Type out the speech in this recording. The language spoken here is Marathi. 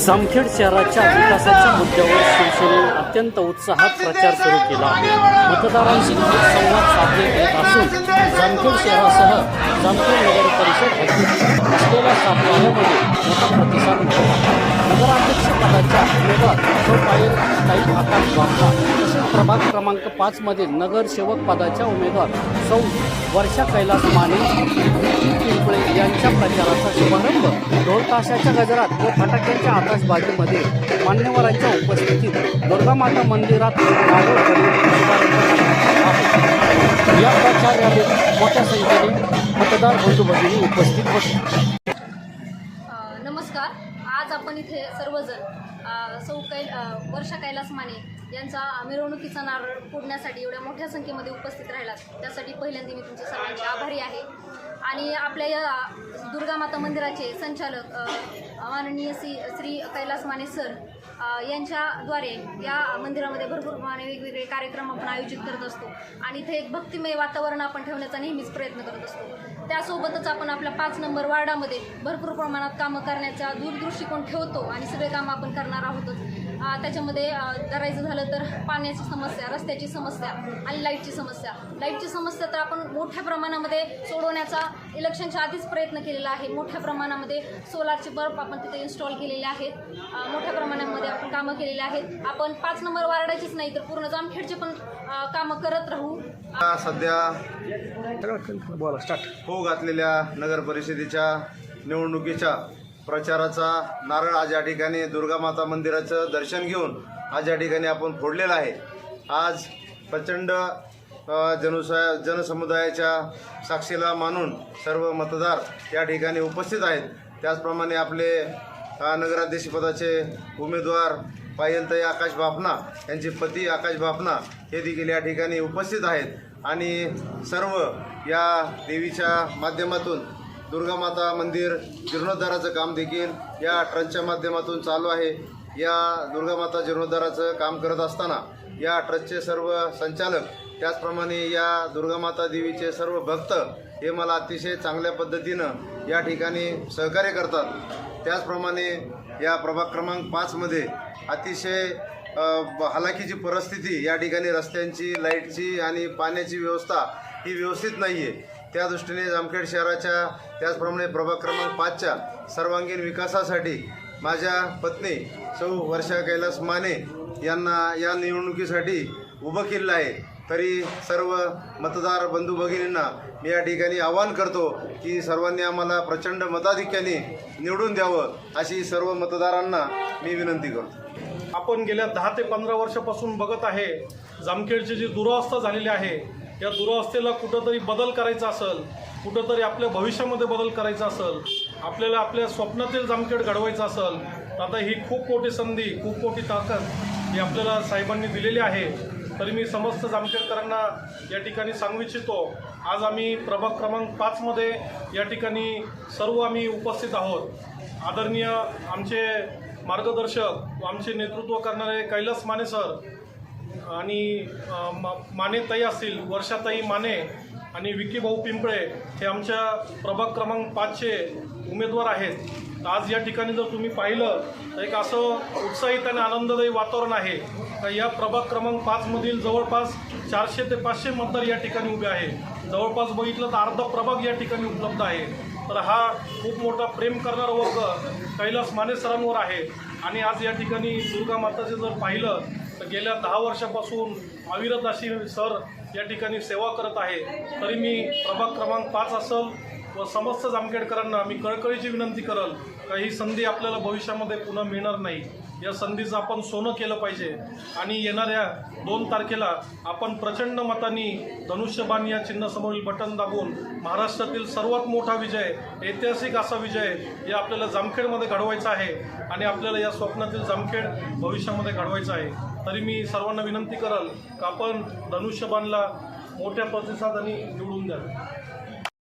जामखेड शहराच्या विकासाच्या मुद्द्यावर शिवसेनेने अत्यंत उत्साहात प्रचार सुरू केला आहे। मतदारांशी संवाद साधले येत असून जामखेड शहरासह जामखेड नगर परिषद हद्दीत असलेल्या सातबाऱ्यामध्ये मोठा प्रतिसाद मिळाला। नगराध्यक्ष पदाच्या उमेदवार पायल आकाश बापा तसेच प्रभाग क्रमांक 5 मधील नगरसेवक पदाच्या उमेदवार सौ वर्षा कैलास माने पिंपळे यांच्या प्रचाराचा शुभारंभ ढोल ताशाच्या गजरात व फटाक्यांच्या आतषबाजीमध्ये मान्यवरांच्या उपस्थितीत दुर्गा माता मंदिरात या प्रचार रॅलीत मोठ्या संख्येने मतदार बंधू भगिनी उपस्थित होते। नमस्कार, आज आपण इथे सर्वजण वर्षा कैलास माने यांचा मिरवणुकीचा नारळ फोडण्यासाठी एवढ्या मोठ्या संख्येमध्ये उपस्थित राहिलात, त्यासाठी पहिल्यांदा मी तुमचे सर्वांचे आभारी आहे। आणि आपल्या या दुर्गा माता मंदिराचे संचालक माननीय श्री कैलास माने सर यांच्याद्वारे या मंदिरामध्ये भरपूर प्रमाणे वेगवेगळे कार्यक्रम आपण आयोजित करत असतो आणि इथे एक भक्तिमय वातावरण आपण ठेवण्याचा नेहमीच प्रयत्न करत असतो। त्यासोबतच आपण आपल्या 5 नंबर वार्डामध्ये भरपूर प्रमाणात कामं करण्याचा दूरदृष्टिकोन ठेवतो आणि सगळे कामं आपण करणार आहोतच। त्याच्यामध्ये करायचं झालं तर पाण्याची समस्या, रस्त्याची समस्या आणि लाईटची समस्या तर आपण मोठ्या प्रमाणामध्ये सोडवण्याचा इलेक्शनच्या आधीच प्रयत्न केलेला आहे। मोठ्या प्रमाणामध्ये सोलारचे बल्ब आपण तिथे इन्स्टॉल केलेले आहेत, मोठ्या प्रमाणामध्ये आपण कामं केलेली आहेत। आपण 5 नंबर वार्डाचीच नाही तर पूर्ण जामखेडचे पण कामं करत राहू। सध्या हो घातलेल्या नगर परिषदेच्या निवडणुकीच्या प्रचाराचा नारळ आज या ठिकाणी दुर्गा माता मंदिराचं दर्शन घेऊन आज या ठिकाणी आपण फोडलेलं आहे। आज प्रचंड जनसमुदायाच्या साक्षीला मानून सर्व मतदार या ठिकाणी उपस्थित आहेत। त्याचप्रमाणे आपले नगराध्यक्षपदाचे उमेदवार पायलताई आकाश बापना यांचे पती आकाश बापना हे देखील या ठिकाणी उपस्थित आहेत आणि सर्व या देवीच्या माध्यमातून दुर्गा माता मंदिर जीर्णोद्धाराचं काम देखील या ट्रस्टच्या माध्यमातून चालू आहे। या दुर्गा माता जीर्णोद्धाराचं काम करत असताना या ट्रस्टचे सर्व संचालक त्याचप्रमाणे या दुर्गा माता देवीचे सर्व भक्त हे मला अतिशय चांगल्या पद्धतीनं या ठिकाणी सहकार्य करतात। त्याचप्रमाणे या प्रभाग क्रमांक 5 मध्ये अतिशय हालाकीची परिस्थिती, या ठिकाणी रस्त्यांची, लाईटची आणि पाण्याची व्यवस्था ही व्यवस्थित नाही आहे। त्या दृष्टीने जामखेड शहराच्या त्याचप्रमाणे प्रभाग क्रमांक 5च्या सर्वांगीण विकासासाठी माझ्या पत्नी सौ वर्षा कैलास माने यांना या निवडणुकीसाठी उभं केलेलं आहे। तरी सर्व मतदार बंधू भगिनींना मी या ठिकाणी आवाहन करतो की सर्वांनी आम्हाला प्रचंड मताधिक्याने निवडून द्यावं अशी सर्व मतदारांना मी विनंती करतो। आपण गेल्या 10 ते 15 वर्षापासून बघत आहे जामखेडची जी दुरावस्था झालेली आहे, या दुरावस्थेला कुठंतरी बदल करायचा असेल, कुठंतरी आपल्या भविष्यामध्ये बदल करायचा असेल, आपल्याला आपल्या स्वप्नातील जामखेड घडवायचं असेल तर आता ही खूप मोठी संधी, खूप मोठी ताकद ही आपल्याला साहेबांनी दिलेली आहे। तरी मी समस्त जामखेडकरांना या ठिकाणी सांगू इच्छितो, आज आम्ही प्रभाग क्रमांक 5 मध्ये या ठिकाणी सर्व आम्ही उपस्थित आहोत। आदरणीय आमचे मार्गदर्शक व आमचे नेतृत्व करणारे कैलास माने सर आणि मानेताई असतील, वर्षाताई माने आणि विकी भाऊ पिंपळे हे आमच्या प्रभाग क्रमांक 5चे उमेदवार आहेत। आज या ठिकाणी जर तुम्ही पाहिलं तर एक असं उत्साहित आणि आनंददायी वातावरण आहे का या प्रभाग क्रमांक 5 मधील जवळपास 400 ते 500 मतदार या ठिकाणी उभे आहेत। जवळपास बघितलं तर अर्धा प्रभाग या ठिकाणी उपलब्ध आहे। तर हा खूप मोठा प्रेम करणारा वर्ग कैलास माने सरांवर आहे। आणि आज या ठिकाणी दुर्गा माताचे जर पाहिलं तर गेल्या 10 वर्षापासून अविरत अशी सर या ठिकाणी सेवा करत आहे। तरी मी प्रभाग क्रमांक 5 असेल व समस्त जामखेडकरांना मी कळकळीची विनंती करेल का ही संधी आपल्याला भविष्यामध्ये पुन्हा मिळणार नाही। या संधीचं आपण सोनं केलं पाहिजे आणि येणाऱ्या 2 तारखेला आपण प्रचंड मतांनी धनुष्यबाण या चिन्हासमोरील बटन दाबून महाराष्ट्रातील सर्वात मोठा विजय, ऐतिहासिक असा विजय या आपल्याला जामखेडमध्ये घडवायचा आहे आणि आपल्याला या स्वप्नातील जामखेड भविष्यामध्ये घडवायचं आहे। तरी मी सर्वांना विनंती करेल का आपण धनुष्यबाणला मोठ्या प्रतिसादाने निवडून द्या।